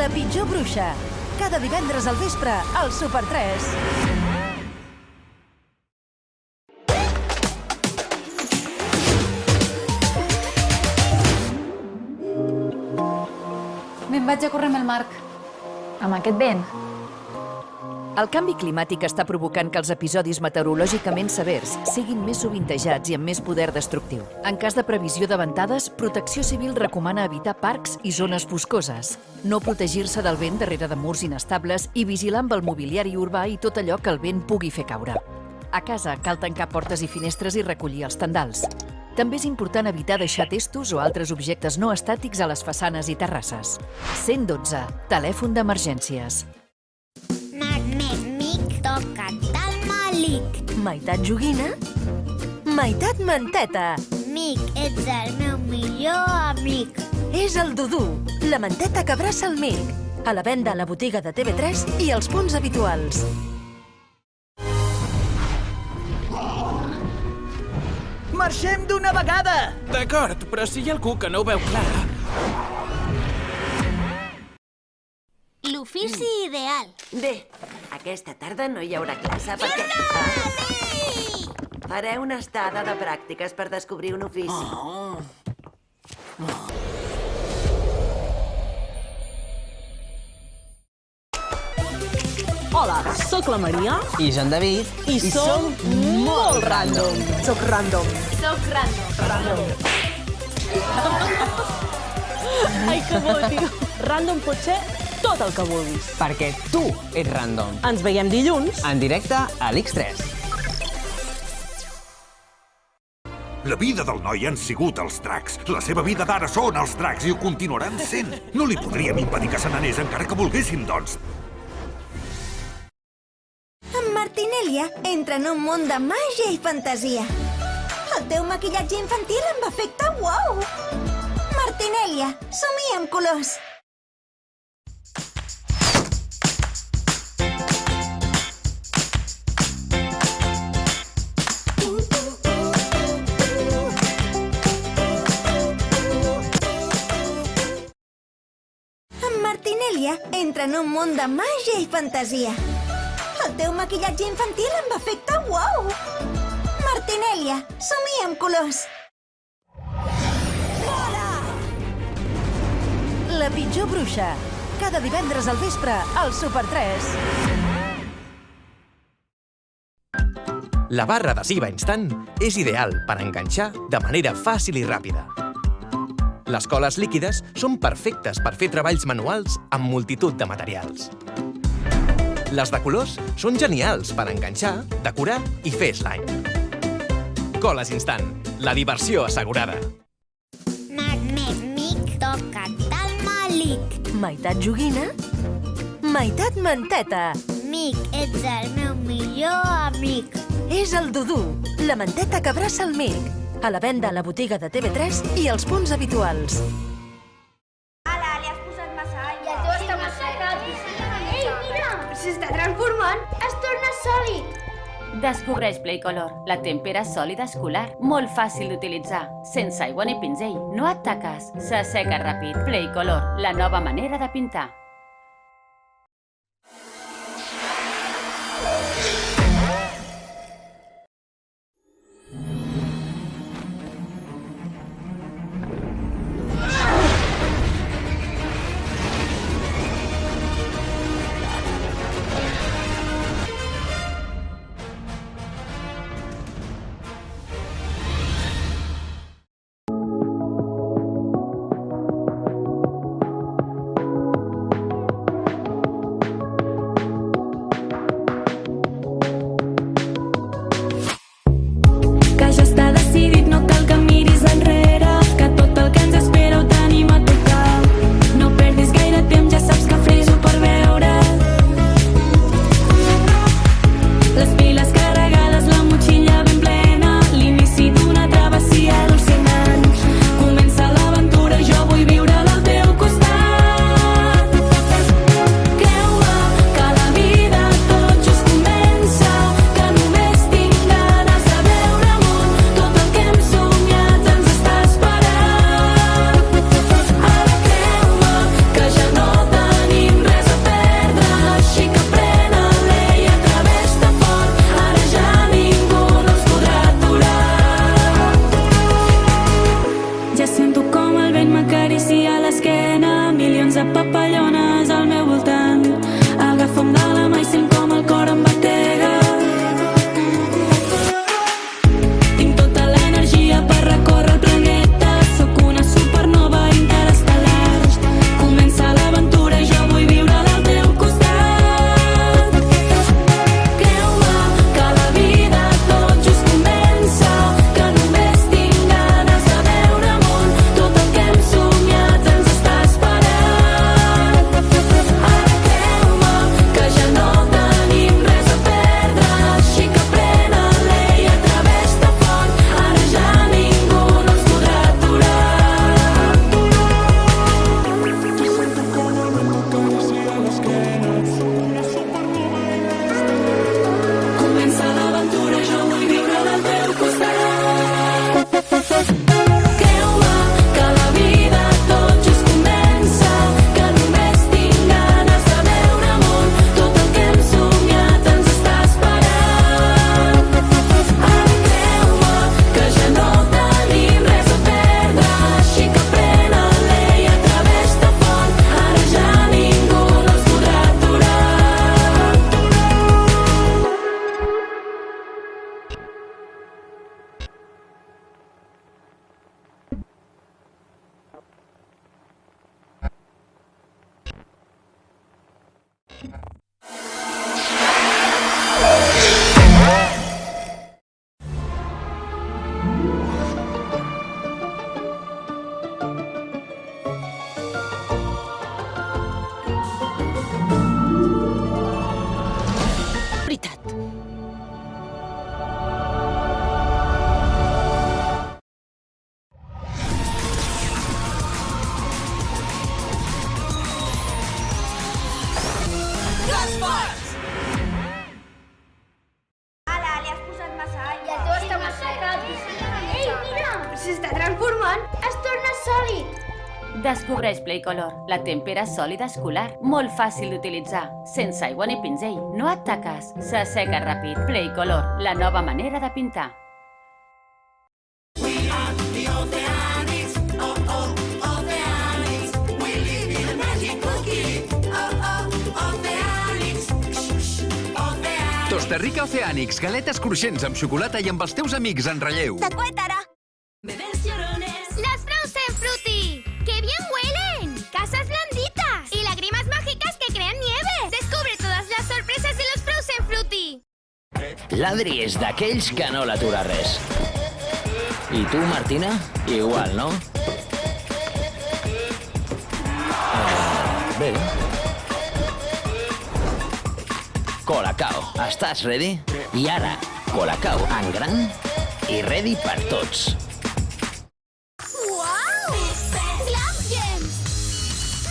La pitjor bruixa. Cada divendres al vespre, al Super 3. Me'n vaig a córrer amb el Marc. Amb aquest vent? El canvi climàtic està provocant que els episodis meteorològicament severs siguin més sovintejats i amb més poder destructiu. En cas de previsió de ventades, Protecció Civil recomana evitar parcs i zones boscoses, no protegir-se del vent darrere de murs inestables i vigilar amb el mobiliari urbà i tot allò que el vent pugui fer caure. A casa cal tancar portes i finestres i recollir els tendals. També és important evitar deixar testos o altres objectes no estàtics a les façanes i terrasses. 112, telèfon d'emergències. Toca't el malic. Meitat joguina, meitat manteta. Mic, ets el meu millor amic. És el Dudú, la manteta que abraça el mic. A la venda a la botiga de TV3 i als punts habituals. Marxem d'una vegada! D'acord, però si hi ha algú que no ho veu clar... L'ofici ideal. Bé, aquesta tarda no hi haurà classe perquè... Sí! Fareu una estada de pràctiques per descobrir un ofici. Hola, sóc la Maria. I jo en David. I som molt random. Soc random. Ai, que bo, tio. Random pot ser tot el que vulguis. Perquè tu ets random. Ens veiem dilluns. En directe a l'X3. La vida del noi han sigut els dracs. La seva vida d'ara són els dracs i ho continuaran sent. No li podríem impedir que se n'anés encara que volguéssim, doncs. En Martinèlia entra en un món de màgia i fantasia. El teu maquillatge infantil amb efecte uau! Martinèlia, somia amb colors. En Martinèlia entra en un món de màgia i fantasia. El teu maquillatge infantil amb efecte uau! Martinèlia, somia amb colors. La pitjor bruixa. Cada divendres al vespre, al Super 3. La barra adhesiva instant és ideal per enganxar de manera fàcil i ràpida. Les coles líquides són perfectes per fer treballs manuals amb multitud de materials. Les de colors són genials per enganxar, decorar i fer slime. Coles instant, la diversió assegurada. Mic, toca't el malic. Meitat joguina, meitat manteta. Mic, ets el meu millor amic. És el Dudú, la manteta que abraça el mic. A la venda a la botiga de TV3 i als punts habituals. Ala, li has posat massa aigua. El teu està massa ràpid. Ei, mira! S'està transformant. Es torna sòlid. Descobreix Playcolor, la tèmpera sòlida escolar. Molt fàcil d'utilitzar, sense aigua ni pinzell. No et taques, s'asseca ràpid. Playcolor, la nova manera de pintar. s'està transformant, es torna sòlid. Descobreix Playcolor, la tèmpera sòlida escolar. Molt fàcil d'utilitzar, sense aigua ni pinzell. No et taques, s'asseca ràpid. Playcolor, la nova manera de pintar. Costa Rica Oceànics, galetes cruixents amb xocolata i amb els teus amics en relleu. De Cuétara. Las Frozen Fruity. ¡Qué bien huelen! Casas blanditas y lágrimas mágicas que crean nieve. Descubre todas las sorpresas de los Frozen Fruity. L'Adri és d'aquells que no l'atura res. I tu, Martina? Igual, no? Bé. Colacao, estàs ready? I ara, Colacao en gran i ready per tots. ¡Wow! ¡Glam Gems!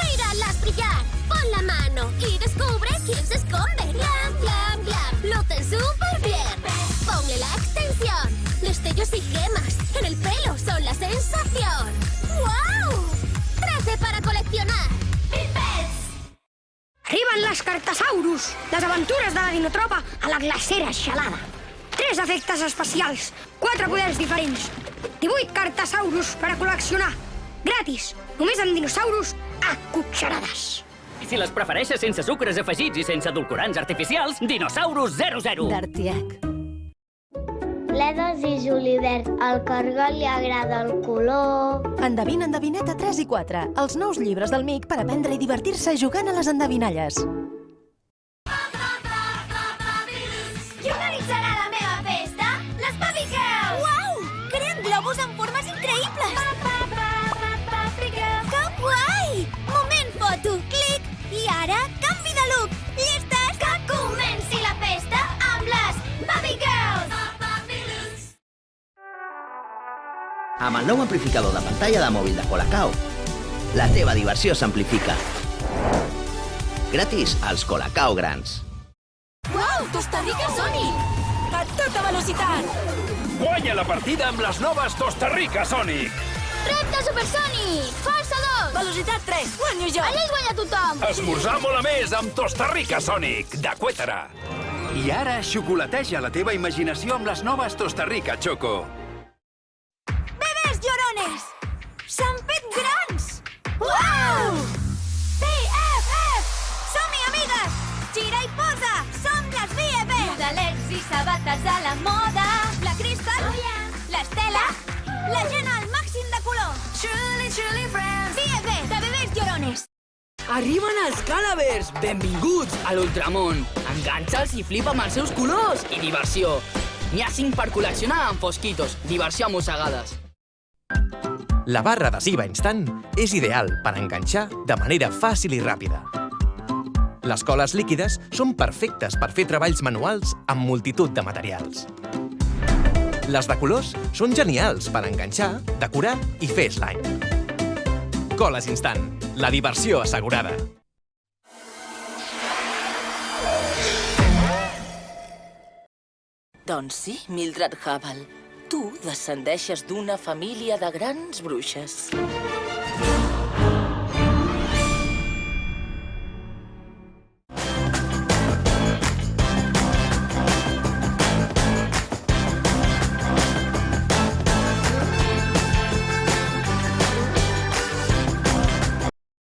¡Míralas brillar! Pon la mano y descubre quién se esconde. ¡Glam, glam, glam! ¡Luce súper bien! Ponle la extensión. Destellos y gemas en el pelo son la sensación. ¡Wow! ¡Traje para coleccionar! Arriben les Cartasaurus, les aventures de la dinotropa a la glacera gelada. 3 efectes especials, 4 poders diferents, 18 Cartasaurus per a col·leccionar. Gratis, només amb dinosaurus a cucharades. I si les prefereixes sense sucres afegits i sense edulcorants artificials, Dinosaurus 00. D'Artiac. Bledes i julivert. Al cargol li agrada el color. Endevina, endevineta 3 i 4. Els nous llibres del MIC per aprendre i divertir-se jugant a les endevinalles. Qui organitzarà la meva festa? Les Puppy Girls! Uau! Creen globus amb formes increïbles! Que guai! Moment foto, clic! I ara, canvi de look! Llestes? Que comenci la festa amb les Puppy Girls! Amb el nou amplificador de pantalla de mòbil de Colacao, la teva diversió s'amplifica. Gratis als Colacao grans. Uau, Costa Rica Sonic! A tota velocitat! Guanya la partida amb les noves Costa Rica Sonic! Repte Supersonic! Força 2! Velocitat 3! Guanyo jo! Allà hi guanya tothom! Esmorzar molt a més amb Costa Rica Sonic, de Cuétara. I ara xocolateja la teva imaginació amb les noves Costa Rica Choco. Bebès llorones! S'han fet grans! Uau! BFF! Som-hi, amigues! Gira i posa! Som les BFF! Modalets i sabates a la moda! La Crystal! L'Estela! La gent al màxim de color! Truly friends! BFF, de Bebès llorones! Arriben els Calabers! Benvinguts a l'Ultramón! Enganxa'ls i flipa amb els seus colors! I diversió! N'hi ha 5 per col·leccionar amb Fosquitos. Diversió a mossegades. La barra adhesiva instant és ideal per enganxar de manera fàcil i ràpida. Les coles líquides són perfectes per fer treballs manuals amb multitud de materials. Les de colors són genials per enganxar, decorar i fer slime. Coles instant, la diversió assegurada. Doncs sí, Mildred Hubble. Tu descendeixes d'una família de grans bruixes.